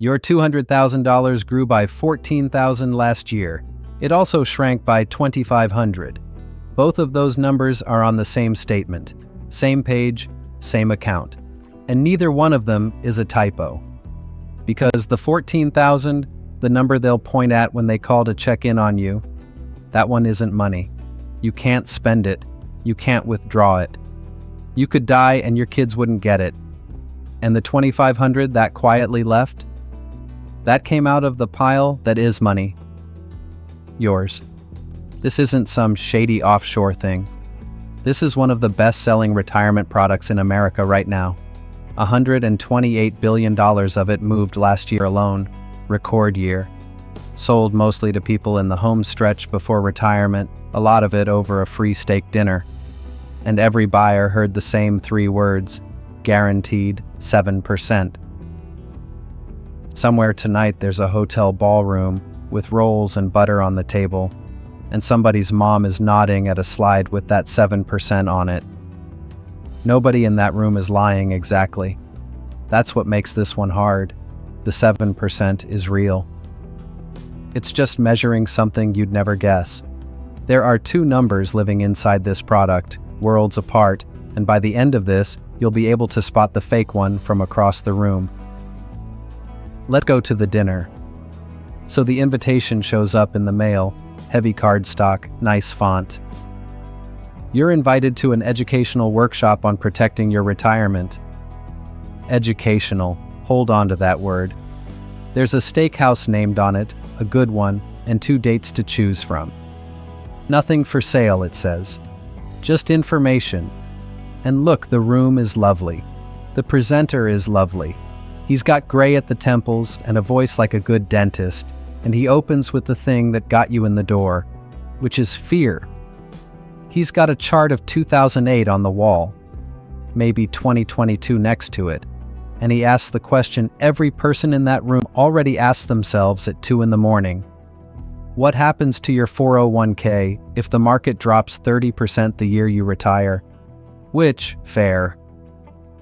Your $200,000 grew by $14,000 last year. It also shrank by $2,500. Both of those numbers are on the same statement, same page, same account. And neither one of them is a typo. Because the $14,000, the number they'll point at when they call to check in on you, that one isn't money. You can't spend it. You can't withdraw it. You could die and your kids wouldn't get it. And the $2,500 that quietly left, that came out of the pile that is money. Yours. This isn't some shady offshore thing. This is one of the best-selling retirement products in America right now. $128 billion of it moved last year alone, record year. Sold mostly to people in the home stretch before retirement, a lot of it over a free steak dinner. And every buyer heard the same 3 words, guaranteed 7%. Somewhere tonight there's a hotel ballroom with rolls and butter on the table, and somebody's mom is nodding at a slide with that 7% on it. Nobody in that room is lying exactly. That's what makes this one hard. The 7% is real. It's just measuring something you'd never guess. There are 2 numbers living inside this product, worlds apart, and by the end of this, you'll be able to spot the fake one from across the room. Let's go to the dinner. So the invitation shows up in the mail, heavy cardstock, nice font. You're invited to an educational workshop on protecting your retirement. Educational, hold on to that word. There's a steakhouse named on it, a good one, and 2 dates to choose from. Nothing for sale, it says. Just information. And look, the room is lovely. The presenter is lovely. He's got gray at the temples and a voice like a good dentist, and he opens with the thing that got you in the door, which is fear. He's got a chart of 2008 on the wall, maybe 2022 next to it, and he asks the question every person in that room already asked themselves at 2 in the morning. What happens to your 401k if the market drops 30% the year you retire? Which, fair.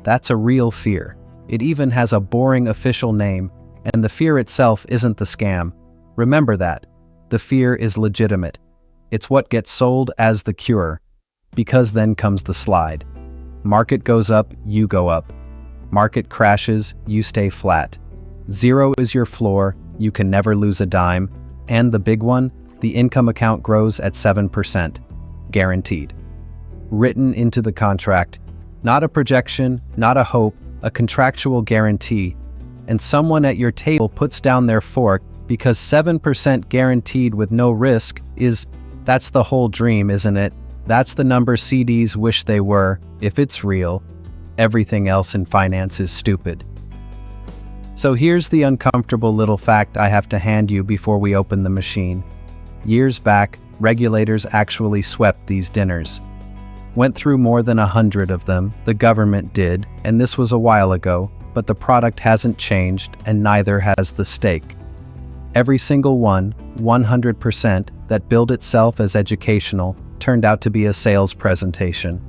That's a real fear. It even has a boring official name, and the fear itself isn't the scam. Remember that. The fear is legitimate. It's what gets sold as the cure, because then comes the slide. Market goes up, you go up. Market crashes, you stay flat. 0 is your floor, you can never lose a dime, and the big one, the income account grows at 7%, guaranteed. Written into the contract, not a projection, not a hope, a contractual guarantee, and someone at your table puts down their fork because 7% guaranteed with no risk that's the whole dream, isn't it? That's the number CDs wish they were, if it's real. Everything else in finance is stupid. So here's the uncomfortable little fact I have to hand you before we open the machine. Years back, regulators actually swept these dinners. Went through more than 100 of them, the government did, and this was a while ago, but the product hasn't changed and neither has the stake. Every single one, 100%, that billed itself as educational turned out to be a sales presentation.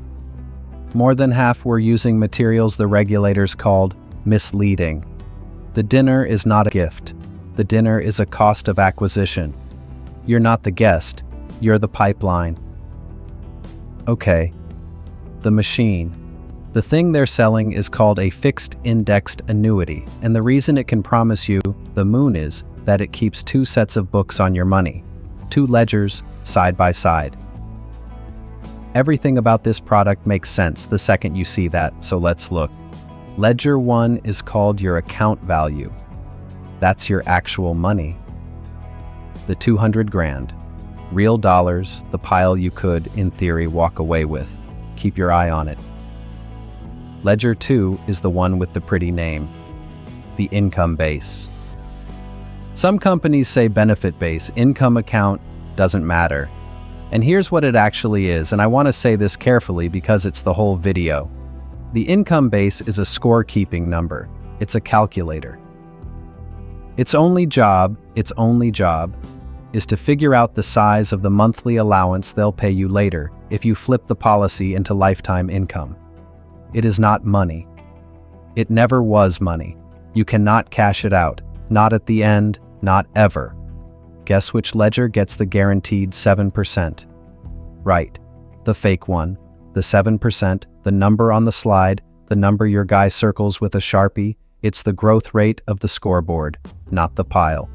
More than half were using materials the regulators called misleading. The dinner is not a gift. The dinner is a cost of acquisition. You're not the guest, you're the pipeline. Okay, the machine. The thing they're selling is called a fixed indexed annuity, and the reason it can promise you the moon is that it keeps 2 sets of books on your money, 2 ledgers side by side. Everything about this product makes sense the second you see that, so let's look. Ledger 1 is called your account value. That's your actual money. The 200 grand. Real dollars, the pile you could, in theory, walk away with. Keep your eye on it. Ledger 2 is the one with the pretty name. The income base. Some companies say benefit base, income account, doesn't matter. And here's what it actually is, and I want to say this carefully because it's the whole video. The income base is a scorekeeping number. It's a calculator. Its only job is to figure out the size of the monthly allowance they'll pay you later if you flip the policy into lifetime income. It is not money. It never was money. You cannot cash it out. Not at the end, not ever. Guess which ledger gets the guaranteed 7%? Right, the fake one. The 7%, the number on the slide, the number your guy circles with a Sharpie, it's the growth rate of the scoreboard, not the pile.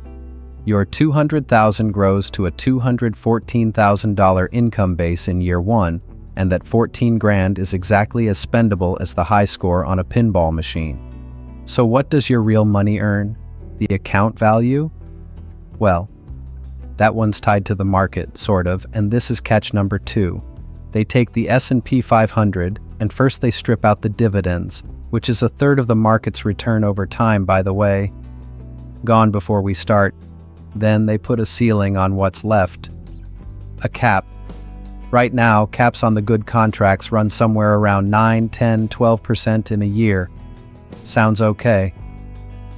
Your $200,000 grows to a $214,000 income base in year one, and that 14 grand is exactly as spendable as the high score on a pinball machine. So what does your real money earn? The account value? Well, that one's tied to the market, sort of, and this is catch number 2. They take the S&P 500, and first they strip out the dividends, which is a third of the market's return over time, by the way. Gone before we start. Then they put a ceiling on what's left. A cap. Right now, caps on the good contracts run somewhere around 9, 10, 12% in a year. Sounds okay.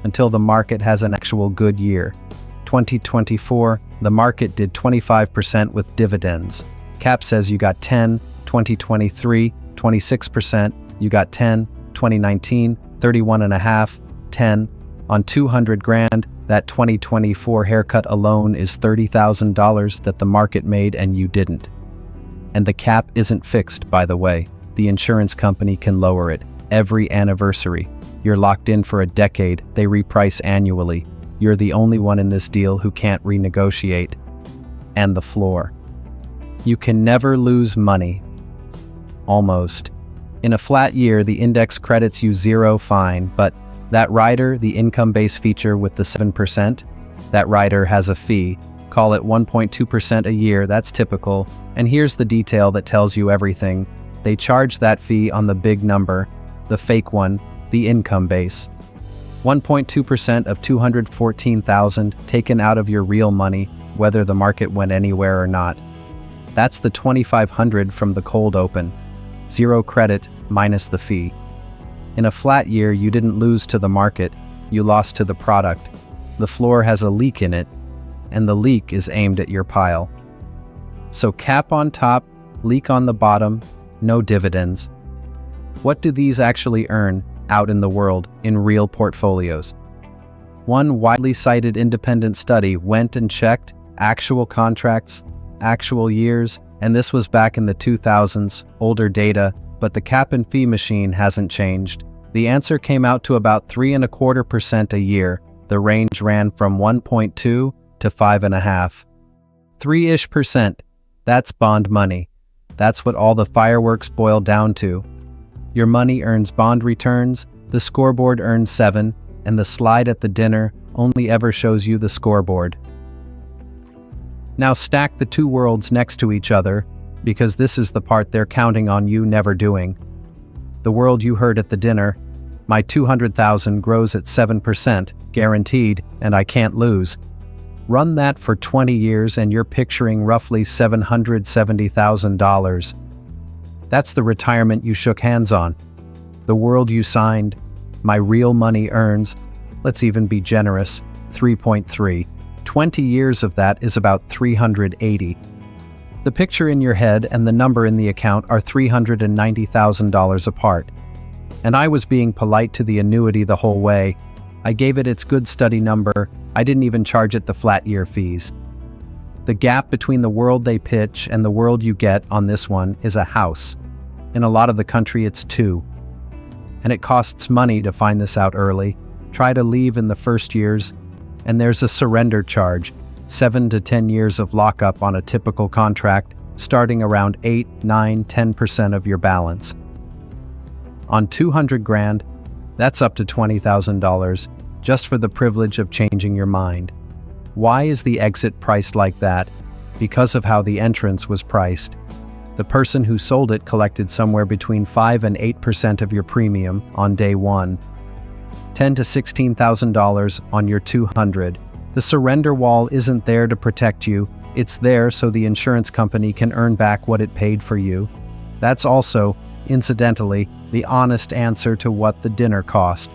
Until the market has an actual good year. 2024, the market did 25% with dividends. Cap says you got 10, 2023, 26%, you got 10, 2019, 31.5, 10. On 200 grand, that 2024 haircut alone is $30,000 that the market made and you didn't. And the cap isn't fixed, by the way. The insurance company can lower it every anniversary. You're locked in for a decade, they reprice annually. You're the only one in this deal who can't renegotiate. And the floor. You can never lose money. Almost. In a flat year, the index credits you zero fine, but that rider, the income-based feature with the 7%, that rider has a fee. Call it 1.2% a year, that's typical. And here's the detail that tells you everything. They charge that fee on the big number, the fake one, the income base. 1.2% of $214,000 taken out of your real money, whether the market went anywhere or not. That's the $2,500 from the cold open. Zero credit minus the fee. In a flat year, you didn't lose to the market, you lost to the product. The floor has a leak in it, and the leak is aimed at your pile. So cap on top, leak on the bottom, no dividends. What do these actually earn out in the world in real portfolios? One widely cited independent study went and checked actual contracts, actual years, and this was back in the 2000s, older data, but the cap and fee machine hasn't changed. The answer came out to about 3.25% a year. The range ran from 1.2 to 5.5. 3-ish%. That's bond money. That's what all the fireworks boil down to. Your money earns bond returns, the scoreboard earns 7, and the slide at the dinner only ever shows you the scoreboard. Now stack the two worlds next to each other, because this is the part they're counting on you never doing. The world you heard at the dinner, my $200,000 grows at 7%, guaranteed, and I can't lose. Run that for 20 years and you're picturing roughly $770,000. That's the retirement you shook hands on. The world you signed, my real money earns, let's even be generous, 3.3. 20 years of that is about 380. The picture in your head and the number in the account are $390,000 apart. And I was being polite to the annuity the whole way. I gave it its good study number. I didn't even charge it the flat year fees. The gap between the world they pitch and the world you get on this one is a house. In a lot of the country, it's 2. And it costs money to find this out early. Try to leave in the first years, and there's a surrender charge, 7 to 10 years of lockup on a typical contract, starting around 8, 9, 10% of your balance. On 200 grand, that's up to $20,000, just for the privilege of changing your mind. Why is the exit priced like that? Because of how the entrance was priced. The person who sold it collected somewhere between 5 and 8% of your premium on day one. $10,000 to $16,000 on your 200. The surrender wall isn't there to protect you, it's there so the insurance company can earn back what it paid for you. That's also, incidentally, the honest answer to what the dinner cost.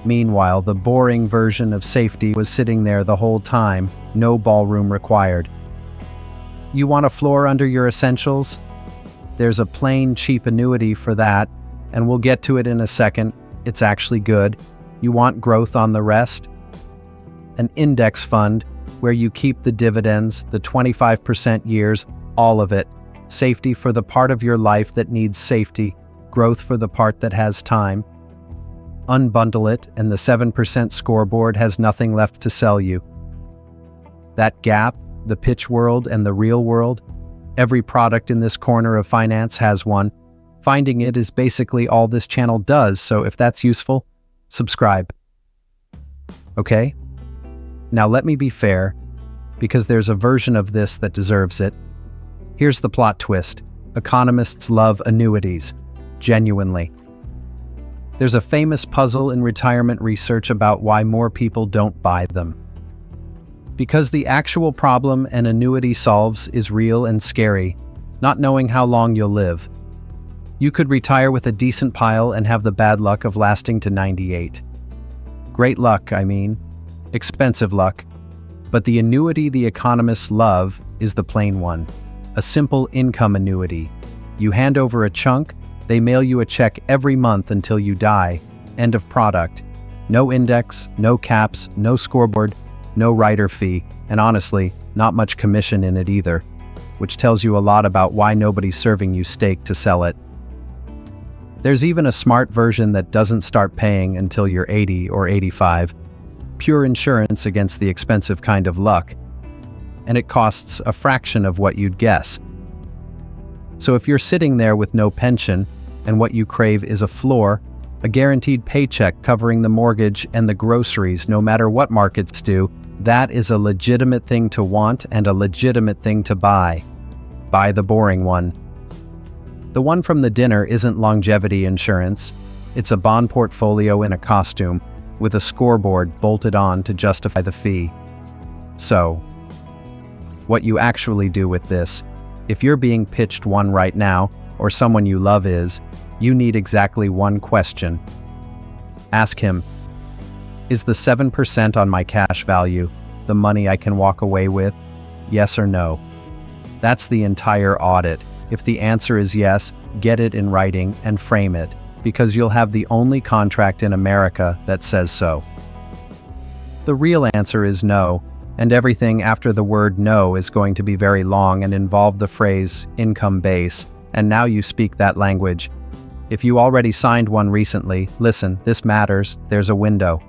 Meanwhile, the boring version of safety was sitting there the whole time, no ballroom required. You want a floor under your essentials? There's a plain, cheap annuity for that, and we'll get to it in a second. It's actually good. You want growth on the rest? an index fund where you keep the dividends, the 25% years, all of it. Safety for the part of your life that needs safety, growth for the part that has time. Unbundle it, and the 7% scoreboard has nothing left to sell you. That gap, the pitch world and the real world, every product in this corner of finance has one. Finding it is basically all this channel does, so if that's useful, subscribe. Okay? Now let me be fair, because there's a version of this that deserves it. Here's the plot twist. Economists love annuities. Genuinely. There's a famous puzzle in retirement research about why more people don't buy them. Because the actual problem an annuity solves is real and scary, not knowing how long you'll live. You could retire with a decent pile and have the bad luck of lasting to 98. Great luck, I mean. Expensive luck. But the annuity the economists love is the plain one. A simple income annuity. You hand over a chunk, they mail you a check every month until you die. End of product. No index, no caps, no scoreboard, no rider fee, and honestly, not much commission in it either, which tells you a lot about why nobody's serving you steak to sell it. There's even a smart version that doesn't start paying until you're 80 or 85. Pure insurance against the expensive kind of luck. And it costs a fraction of what you'd guess. So if you're sitting there with no pension, and what you crave is a floor, a guaranteed paycheck covering the mortgage and the groceries no matter what markets do, that is a legitimate thing to want and a legitimate thing to buy. Buy the boring one. The one from the dinner isn't longevity insurance. It's a bond portfolio in a costume, with a scoreboard bolted on to justify the fee. So, what you actually do with this, if you're being pitched one right now, or someone you love is, you need exactly one question. Ask him, is the 7% on my cash value the money I can walk away with? Yes or no? That's the entire audit. If the answer is yes, get it in writing and frame it, because you'll have the only contract in America that says so. The real answer is no, and everything after the word no is going to be very long and involve the phrase income base, and now you speak that language. If you already signed one recently, listen, this matters, there's a window.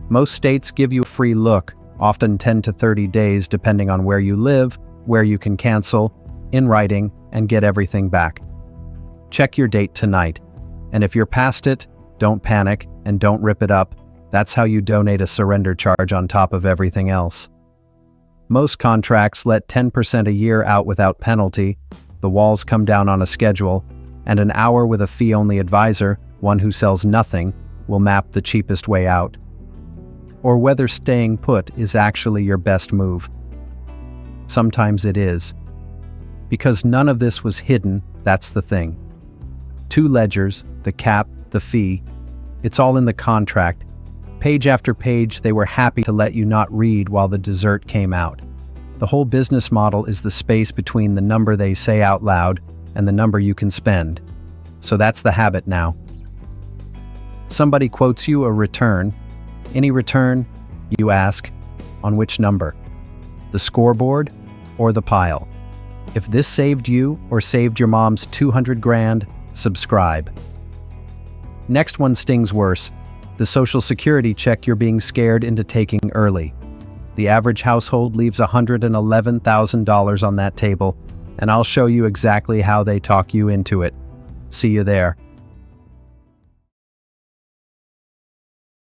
Most states give you a free look, often 10 to 30 days depending on where you live, where you can cancel, in writing, and get everything back. Check your date tonight, and if you're past it, don't panic and don't rip it up. That's how you donate a surrender charge on top of everything else. Most contracts let 10% a year out without penalty, the walls come down on a schedule, and an hour with a fee-only advisor, one who sells nothing, will map the cheapest way out. Or whether staying put is actually your best move. Sometimes it is. Because none of this was hidden, that's the thing. 2 ledgers, the cap, the fee, it's all in the contract. Page after page, they were happy to let you not read while the dessert came out. The whole business model is the space between the number they say out loud and the number you can spend. So that's the habit now. Somebody quotes you a return. Any return, you ask, on which number? The scoreboard or the pile? If this saved you or saved your mom's 200 grand, subscribe. Next one stings worse. The Social Security check you're being scared into taking early. The average household leaves $111,000 on that table, and I'll show you exactly how they talk you into it. See you there.